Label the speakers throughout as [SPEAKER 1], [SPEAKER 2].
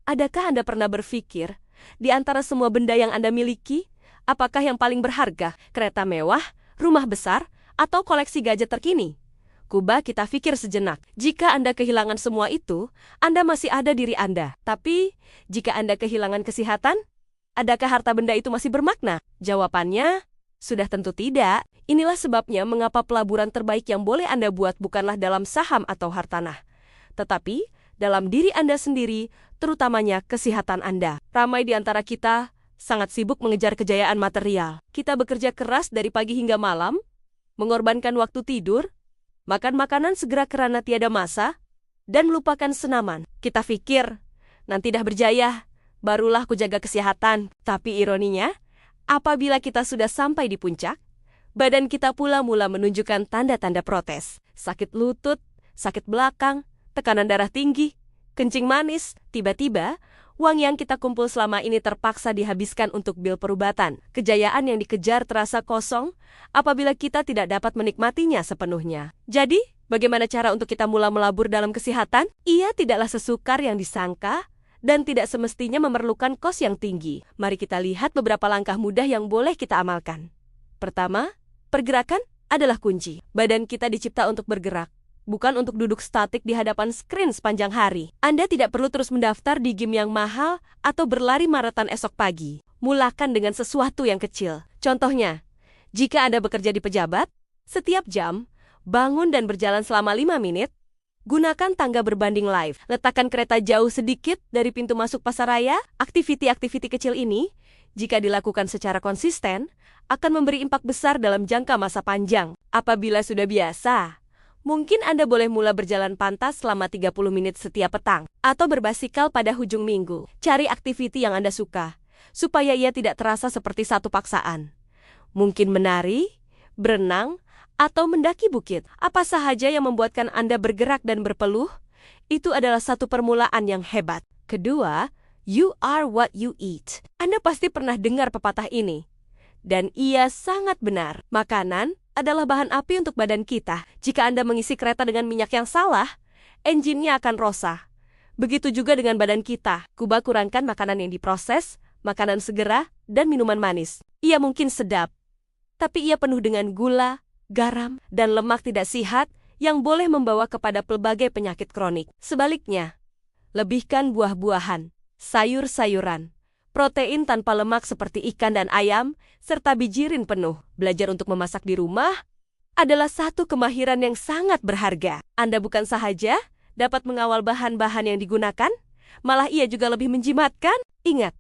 [SPEAKER 1] Adakah Anda pernah berpikir, di antara semua benda yang Anda miliki, apakah yang paling berharga? Kereta mewah, rumah besar, atau koleksi gadget terkini? Coba kita pikir sejenak. Jika Anda kehilangan semua itu, Anda masih ada diri Anda. Tapi, jika Anda kehilangan kesehatan, adakah harta benda itu masih bermakna? Jawabannya, sudah tentu tidak. Inilah sebabnya mengapa pelaburan terbaik yang boleh Anda buat bukanlah dalam saham atau hartanah, tetapi dalam diri Anda sendiri, terutamanya kesehatan Anda. Ramai di antara kita sangat sibuk mengejar kejayaan material. Kita bekerja keras dari pagi hingga malam, mengorbankan waktu tidur, makan makanan segera karena tiada masa, dan melupakan senaman. Kita pikir, nanti dah berjaya, barulah ku jaga kesehatan. Tapi ironinya, apabila kita sudah sampai di puncak, badan kita pula mula menunjukkan tanda-tanda protes. Sakit lutut, sakit belakang, tekanan darah tinggi, kencing manis. Tiba-tiba, uang yang kita kumpul selama ini terpaksa dihabiskan untuk bil perubatan. Kejayaan yang dikejar terasa kosong apabila kita tidak dapat menikmatinya sepenuhnya. Jadi, bagaimana cara untuk kita mula melabur dalam kesehatan? Ia tidaklah sesukar yang disangka dan tidak semestinya memerlukan kos yang tinggi. Mari kita lihat beberapa langkah mudah yang boleh kita amalkan. Pertama, pergerakan adalah kunci. Badan kita dicipta untuk bergerak, bukan untuk duduk statik di hadapan screen sepanjang hari. Anda tidak perlu terus mendaftar di game yang mahal atau berlari maraton esok pagi. Mulakan dengan sesuatu yang kecil. Contohnya, jika Anda bekerja di pejabat, setiap jam, bangun dan berjalan selama 5 menit, gunakan tangga berbanding live. Letakkan kereta jauh sedikit dari pintu masuk pasaraya. Aktiviti-aktiviti kecil ini, jika dilakukan secara konsisten, akan memberi impak besar dalam jangka masa panjang. Apabila sudah biasa, mungkin Anda boleh mulai berjalan pantas selama 30 menit setiap petang, atau berbasikal pada hujung minggu. Cari aktiviti yang Anda suka, supaya ia tidak terasa seperti satu paksaan. Mungkin menari, berenang, atau mendaki bukit. Apa sahaja yang membuatkan Anda bergerak dan berpeluh, itu adalah satu permulaan yang hebat. Kedua, you are what you eat. Anda pasti pernah dengar pepatah ini, dan ia sangat benar. Makanan adalah bahan api untuk badan kita. Jika Anda mengisi kereta dengan minyak yang salah, enjinnya akan rosak. Begitu juga dengan badan kita. Coba kurangkan makanan yang diproses, makanan segera, dan minuman manis. Ia mungkin sedap, tapi ia penuh dengan gula, garam, dan lemak tidak sehat yang boleh membawa kepada pelbagai penyakit kronik. Sebaliknya, lebihkan buah-buahan, sayur-sayuran, protein tanpa lemak seperti ikan dan ayam, serta bijirin penuh. Belajar untuk memasak di rumah adalah satu kemahiran yang sangat berharga. Anda bukan sahaja dapat mengawal bahan-bahan yang digunakan, malah ia juga lebih menjimatkan. Ingat,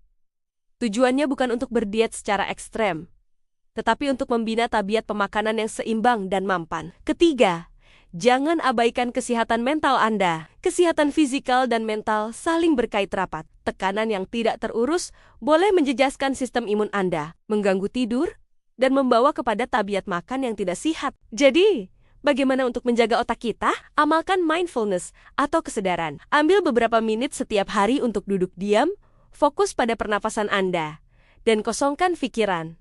[SPEAKER 1] tujuannya bukan untuk berdiet secara ekstrem, tetapi untuk membina tabiat pemakanan yang seimbang dan mampan. Ketiga, jangan abaikan kesehatan mental Anda. Kesehatan fisikal dan mental saling berkait rapat. Tekanan yang tidak terurus boleh menjejaskan sistem imun Anda, mengganggu tidur, dan membawa kepada tabiat makan yang tidak sehat. Jadi, bagaimana untuk menjaga otak kita? Amalkan mindfulness atau kesadaran. Ambil beberapa menit setiap hari untuk duduk diam, fokus pada pernafasan Anda, dan kosongkan pikiran.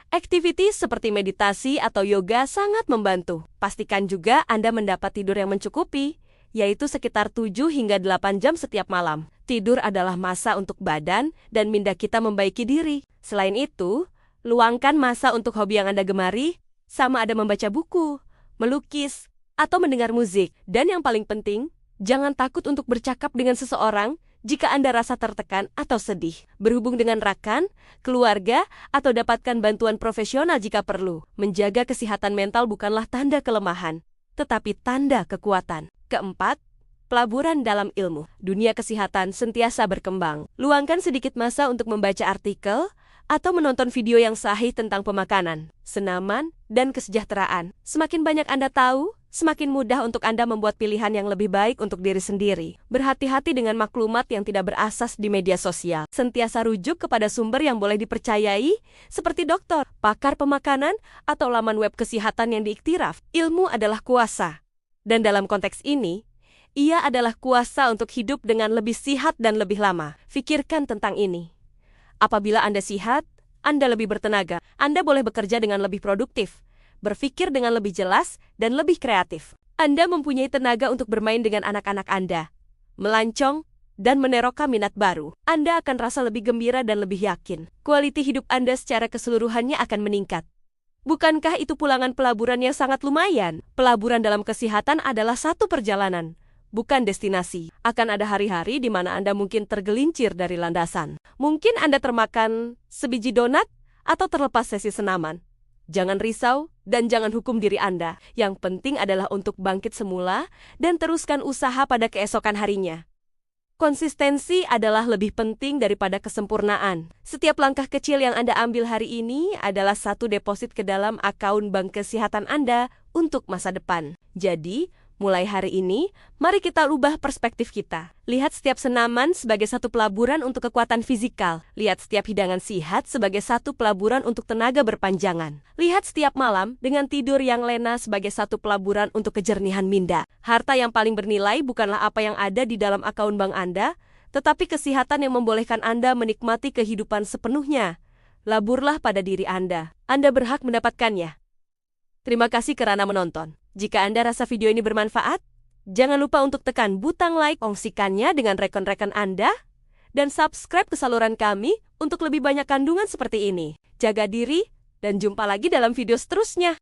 [SPEAKER 1] Aktiviti seperti meditasi atau yoga sangat membantu. Pastikan juga Anda mendapat tidur yang mencukupi, yaitu sekitar 7 hingga 8 jam setiap malam. Tidur adalah masa untuk badan dan minda kita membaiki diri. Selain itu, luangkan masa untuk hobi yang Anda gemari, sama ada membaca buku, melukis, atau mendengar musik. Dan yang paling penting, jangan takut untuk bercakap dengan seseorang jika Anda rasa tertekan atau sedih. Berhubung dengan rakan, keluarga, atau dapatkan bantuan profesional jika perlu. Menjaga kesehatan mental bukanlah tanda kelemahan, tetapi tanda kekuatan. Keempat, pelaburan dalam ilmu. Dunia kesehatan sentiasa berkembang. Luangkan sedikit masa untuk membaca artikel atau menonton video yang sahih tentang pemakanan, senaman, dan kesejahteraan. Semakin banyak Anda tahu, semakin mudah untuk Anda membuat pilihan yang lebih baik untuk diri sendiri. Berhati-hati dengan maklumat yang tidak berasas di media sosial. Sentiasa rujuk kepada sumber yang boleh dipercayai, seperti dokter, pakar pemakanan, atau laman web kesehatan yang diiktiraf. Ilmu adalah kuasa. Dan dalam konteks ini, ia adalah kuasa untuk hidup dengan lebih sehat dan lebih lama. Pikirkan tentang ini. Apabila Anda sehat, Anda lebih bertenaga. Anda boleh bekerja dengan lebih produktif, berpikir dengan lebih jelas, dan lebih kreatif. Anda mempunyai tenaga untuk bermain dengan anak-anak Anda, melancong, dan meneroka minat baru, Anda akan rasa lebih gembira dan lebih yakin. Kualitas hidup Anda secara keseluruhannya akan meningkat. Bukankah itu pulangan pelaburan yang sangat lumayan? Pelaburan dalam kesehatan adalah satu perjalanan, bukan destinasi. Akan ada hari-hari di mana Anda mungkin tergelincir dari landasan. Mungkin Anda termakan sebiji donat atau terlepas sesi senaman. Jangan risau dan jangan hukum diri Anda. Yang penting adalah untuk bangkit semula dan teruskan usaha pada keesokan harinya. Konsistensi adalah lebih penting daripada kesempurnaan. Setiap langkah kecil yang Anda ambil hari ini adalah satu deposit ke dalam akaun bank kesehatan Anda untuk masa depan. Jadi, mulai hari ini, mari kita ubah perspektif kita. Lihat setiap senaman sebagai satu pelaburan untuk kekuatan fisikal. Lihat setiap hidangan sihat sebagai satu pelaburan untuk tenaga berpanjangan. Lihat setiap malam dengan tidur yang lena sebagai satu pelaburan untuk kejernihan minda. Harta yang paling bernilai bukanlah apa yang ada di dalam akaun bank Anda, tetapi kesehatan yang membolehkan Anda menikmati kehidupan sepenuhnya. Laburlah pada diri Anda. Anda berhak mendapatkannya. Terima kasih karena menonton. Jika Anda rasa video ini bermanfaat, jangan lupa untuk tekan butang like, kongsikannya dengan rekan-rekan Anda, dan subscribe ke saluran kami untuk lebih banyak kandungan seperti ini. Jaga diri, dan jumpa lagi dalam video seterusnya.